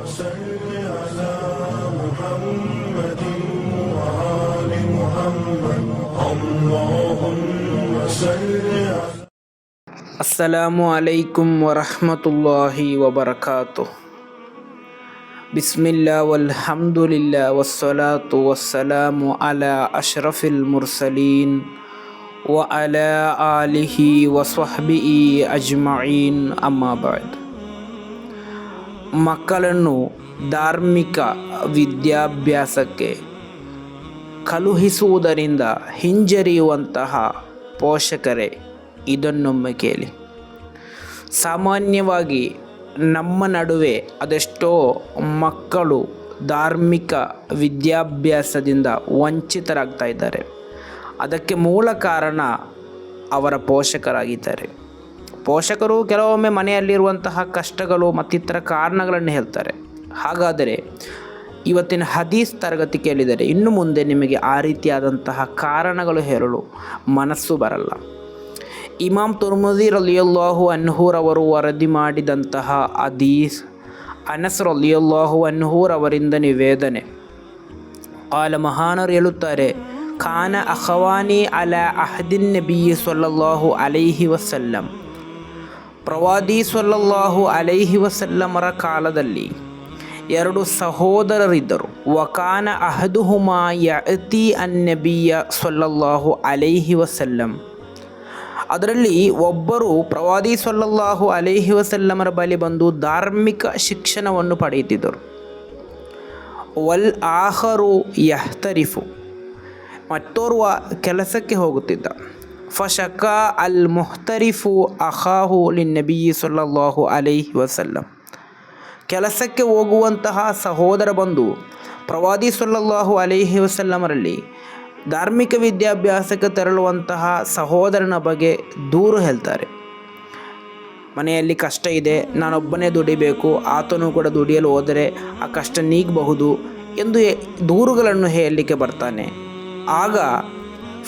صل على محمد وآل محمد اللهم صل على ಅಸ್ಸಲಾಮು ಅಲೈಕುಂ ವರಹಮತುಲ್ಲಾಹಿ ವಬರಕಾತು. ಬಿಸ್ಮಿಲ್ಲಾ ವಲ್ಹಮ್ದುಲಿಲ್ಲಾ ವಸ್ಸಲಾತು ವಸ್ಸಲಾಮು ಅಲಾ ಅಶ್ರಫಿಲ್ ಮುರ್ಸಲೀನ್ ವ ಅಲಾ ಆಲಿಹಿ ವಸ್ವಹ್ಬಿಹಿ ಅಜ್ಮഈನ್. ಅಮ್ಮಾ ಬಾದ್. ಮಕ್ಕಳನ್ನು ಧಾರ್ಮಿಕ ವಿದ್ಯಾಭ್ಯಾಸಕ್ಕೆ ಕಳುಹಿಸುವುದರಿಂದ ಹಿಂಜರಿಯುವಂತಹ ಪೋಷಕರೇ, ಇದನ್ನೊಮ್ಮೆ ಕೇಳಿ. ಸಾಮಾನ್ಯವಾಗಿ ನಮ್ಮ ನಡುವೆ ಅದೆಷ್ಟೋ ಮಕ್ಕಳು ಧಾರ್ಮಿಕ ವಿದ್ಯಾಭ್ಯಾಸದಿಂದ ವಂಚಿತರಾಗ್ತಾ ಇದ್ದಾರೆ. ಅದಕ್ಕೆ ಮೂಲ ಕಾರಣ ಅವರ ಪೋಷಕರಾಗಿದ್ದಾರೆ. ಪೋಷಕರು ಕೆಲವೊಮ್ಮೆ ಮನೆಯಲ್ಲಿರುವಂತಹ ಕಷ್ಟಗಳು ಮತ್ತಿತರ ಕಾರಣಗಳನ್ನು ಹೇಳ್ತಾರೆ. ಹಾಗಾದರೆ ಇವತ್ತಿನ ಹದೀಸ್ ತರಗತಿ ಕೇಳಿದರೆ ಇನ್ನು ಮುಂದೆ ನಿಮಗೆ ಆ ರೀತಿಯಾದಂತಹ ಕಾರಣಗಳು ಹೇಳಲು ಮನಸ್ಸು ಬರಲ್ಲ. ಇಮಾಮ್ ತುರ್ಮುದಿ ರಲಿಯಲ್ಲಾಹು ಅನ್ಹೂರವರು ವರದಿ ಮಾಡಿದಂತಹ ಹದೀಸ್, ಅನಸ್ ರಲಿಯಲ್ಲಾಹು ಅನ್ಹೂರವರಿಂದ ನಿವೇದನೆ. ಮಹಾನರು ಹೇಳುತ್ತಾರೆ, ಖಾನ ಅಖವಾನಿ ಅಲಾ ಅಹದಿನ್ ನಬಿ ಸಲ್ಲಲ್ಲಾಹು ಅಲೈಹಿ ವಸಲ್ಲಂ. ಪ್ರವಾದಿ ಸಲ್ಲಲ್ಲಾಹು ಅಲೈಹಿ ವಸಲ್ಲಮರ ಕಾಲದಲ್ಲಿ ಎರಡು ಸಹೋದರರಿದ್ದರು. ವಕಾನ ಅಹದುಹುಮಾ ಯಅತಿ ಅನ್ನಬಿಯ ಸಲ್ಲಲ್ಲಾಹು ಅಲೈಹಿ ವಸಲ್ಲಂ. ಅದರಲ್ಲಿ ಒಬ್ಬರು ಪ್ರವಾದಿ ಸಲ್ಲಲ್ಲಾಹು ಅಲೈಹಿ ವಸಲ್ಲಮರ ಬಳಿ ಬಂದು ಧಾರ್ಮಿಕ ಶಿಕ್ಷಣವನ್ನು ಪಡೆಯುತ್ತಿದ್ದರು. ವಲ್ ಆಖರು ಯಹ್ತರಿಫು. ಮತ್ತೋರ್ವ ಕೆಲಸಕ್ಕೆ ಹೋಗುತ್ತಿದ್ದ. ಫಶಕ ಅಲ್ ಮುಹ್ತರಿಫು ಅಖಾಹು ಲಿನ್ನಬಿ ಸಲ್ಲಲ್ಲಾಹು ಅಲೈಹಿ ವಸಲ್ಲಂ. ಕೆಲಸಕ್ಕೆ ಹೋಗುವಂತಹ ಸಹೋದರ ಬಂದು ಪ್ರವಾದಿ ಸಲ್ಲಲ್ಲಾಹು ಅಲೈಹಿ ವಸಲ್ಲಮರಲ್ಲಿ ಧಾರ್ಮಿಕ ವಿದ್ಯಾಭ್ಯಾಸಕ್ಕೆ ತೆರಳುವಂತಹ ಸಹೋದರನ ಬಗ್ಗೆ ದೂರು ಹೇಳ್ತಾರೆ. ಮನೆಯಲ್ಲಿ ಕಷ್ಟ ಇದೆ, ನಾನೊಬ್ಬನೇ ದುಡಿಬೇಕು, ಆತನೂ ಕೂಡ ದುಡಿಯಲು ಹೋದರೆ ಆ ಕಷ್ಟ ನೀಗಬಹುದು ಎಂದು ದೂರುಗಳನ್ನು ಹೇಳಲಿಕ್ಕೆ ಬರ್ತಾನೆ. ಆಗ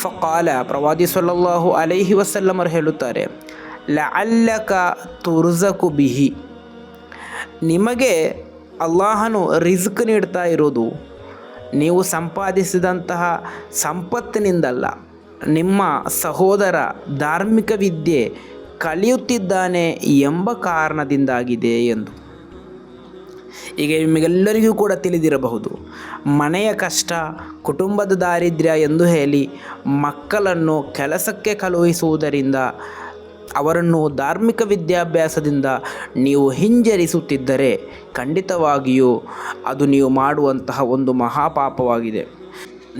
ಫಕಾಲ ಪ್ರವಾದಿ ಸಲ್ಲಲ್ಲಾಹು ಅಲೈಹಿ ವಸಲ್ಲಮರು ಹೇಳುತ್ತಾರೆ, ಲಅಲ್ಲಕ ತುರ್ಜಕು ಬಿಹಿ. ನಿಮಗೆ ಅಲ್ಲಾಹನು ರಿಜ್ಕ್ ನೀಡ್ತಾ ಇರೋದು ನೀವು ಸಂಪಾದಿಸಿದಂತಹ ಸಂಪತ್ತಿನಿಂದಲ್ಲ, ನಿಮ್ಮ ಸಹೋದರ ಧಾರ್ಮಿಕ ವಿದ್ಯೆ ಕಲಿಯುತ್ತಿದ್ದಾನೆ ಎಂಬ ಕಾರಣದಿಂದಾಗಿದೆ ಎಂದು. ಈಗ ನಿಮಗೆಲ್ಲರಿಗೂ ಕೂಡ ತಿಳಿದಿರಬಹುದು, ಮನೆಯ ಕಷ್ಟ, ಕುಟುಂಬದ ದಾರಿದ್ರ್ಯ ಎಂದು ಹೇಳಿ ಮಕ್ಕಳನ್ನು ಕೆಲಸಕ್ಕೆ ಕಳುಹಿಸುವುದರಿಂದ, ಅವರನ್ನು ಧಾರ್ಮಿಕ ವಿದ್ಯಾಭ್ಯಾಸದಿಂದ ನೀವು ಹಿಂಜರಿಸುತ್ತಿದ್ದರೆ ಖಂಡಿತವಾಗಿಯೂ ಅದು ನೀವು ಮಾಡುವಂತಹ ಒಂದು ಮಹಾಪಾಪವಾಗಿದೆ.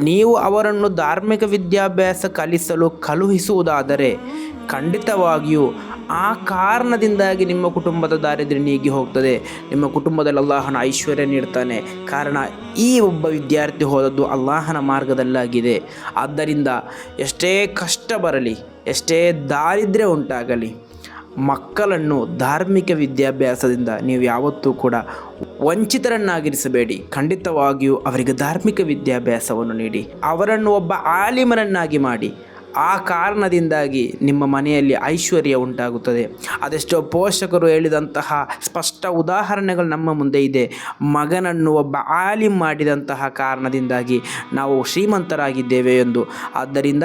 ನೀವು ಅವರನ್ನು ಧಾರ್ಮಿಕ ವಿದ್ಯಾಭ್ಯಾಸ ಕಲಿಸಲು ಕಳುಹಿಸುವುದಾದರೆ ಖಂಡಿತವಾಗಿಯೂ ಆ ಕಾರಣದಿಂದಾಗಿ ನಿಮ್ಮ ಕುಟುಂಬದ ದಾರಿದ್ರ್ಯ ನೀಗಿ ಹೋಗ್ತದೆ, ನಿಮ್ಮ ಕುಟುಂಬದಲ್ಲಿ ಅಲ್ಲಾಹನ ಐಶ್ವರ್ಯ ನೀಡ್ತಾನೆ. ಕಾರಣ ಈ ಒಬ್ಬ ವಿದ್ಯಾರ್ಥಿ ಹೋದದ್ದು ಅಲ್ಲಾಹನ ಮಾರ್ಗದಲ್ಲಾಗಿದೆ. ಆದ್ದರಿಂದ ಎಷ್ಟೇ ಕಷ್ಟ ಬರಲಿ, ಎಷ್ಟೇ ದಾರಿದ್ರ್ಯ ಉಂಟಾಗಲಿ, ಮಕ್ಕಳನ್ನು ಧಾರ್ಮಿಕ ವಿದ್ಯಾಭ್ಯಾಸದಿಂದ ನೀವು ಯಾವತ್ತೂ ಕೂಡ ವಂಚಿತರನ್ನಾಗಿರಿಸಬೇಡಿ. ಖಂಡಿತವಾಗಿಯೂ ಅವರಿಗೆ ಧಾರ್ಮಿಕ ವಿದ್ಯಾಭ್ಯಾಸವನ್ನು ನೀಡಿ, ಅವರನ್ನು ಒಬ್ಬ ಆಲಿಮನನ್ನಾಗಿ ಮಾಡಿ. ಆ ಕಾರಣದಿಂದಾಗಿ ನಿಮ್ಮ ಮನೆಯಲ್ಲಿ ಐಶ್ವರ್ಯ ಉಂಟಾಗುತ್ತದೆ. ಅದೆಷ್ಟೋ ಪೋಷಕರು ಹೇಳಿದಂತಹ ಸ್ಪಷ್ಟ ಉದಾಹರಣೆಗಳು ನಮ್ಮ ಮುಂದೆ ಇದೆ. ಮಗನನ್ನು ಒಬ್ಬ ಆಲಿಮ್ ಮಾಡಿದಂತಹ ಕಾರಣದಿಂದಾಗಿ ನಾವು ಶ್ರೀಮಂತರಾಗಿದ್ದೇವೆ ಎಂದು. ಆದ್ದರಿಂದ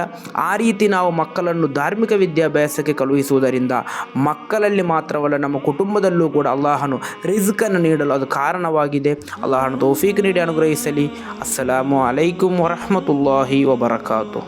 ಆ ರೀತಿ ನಾವು ಮಕ್ಕಳನ್ನು ಧಾರ್ಮಿಕ ವಿದ್ಯಾಭ್ಯಾಸಕ್ಕೆ ಕಳುಹಿಸುವುದರಿಂದ ಮಕ್ಕಳಲ್ಲಿ ಮಾತ್ರವಲ್ಲ, ನಮ್ಮ ಕುಟುಂಬದಲ್ಲೂ ಕೂಡ ಅಲ್ಲಾಹನು ರಿಜ್ಕನ್ನು ನೀಡಲು ಅದು ಕಾರಣವಾಗಿದೆ. ಅಲ್ಲಾಹನು ತೌಫೀಕ್ ನೀಡಿ ಅನುಗ್ರಹಿಸಲಿ. ಅಸ್ಸಲಾಮು ಅಲೈಕುಂ ವರಹಮತುಲ್ಲಾಹಿ ವಬರಕಾತು.